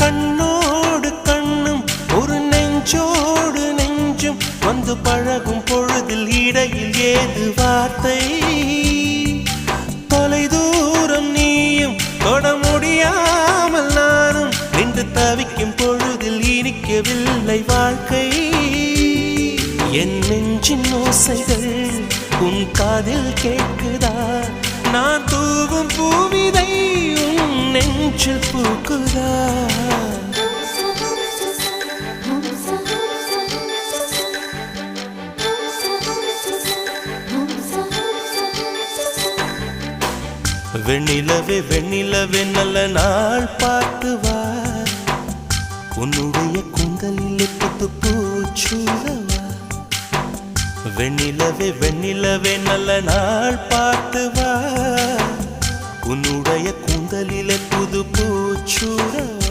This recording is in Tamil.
கண்ணோடு கண்ணும் ஒரு நெஞ்சோடு நெஞ்சும் வந்து பழகும் பொழுதில் இடையில் ஏது வார்த்தை தொலை தூரம் நீயும் தொட முடியாமல் நானும் நின்று தவிக்கும் பொழுதில் இனிக்கவில்லை வாழ்க்கை என் நெஞ்சின் ஓசைகள் உன் காதில் கேட்குதா நான் தூவும் பூவிதை உன் நெஞ்சில் பூக்குதா வெண்ணிலவே வெண்ணிலவே நல்ல நாள் பார்த்து வா உன்னுடைய குந்தலிலே புத்து பூச்சூடவா வெண்ணிலவே வெண்ணிலவே நல்ல நாள் பார்த்து வா உன்னுடைய குந்தலிலே புது பூச்சூடவா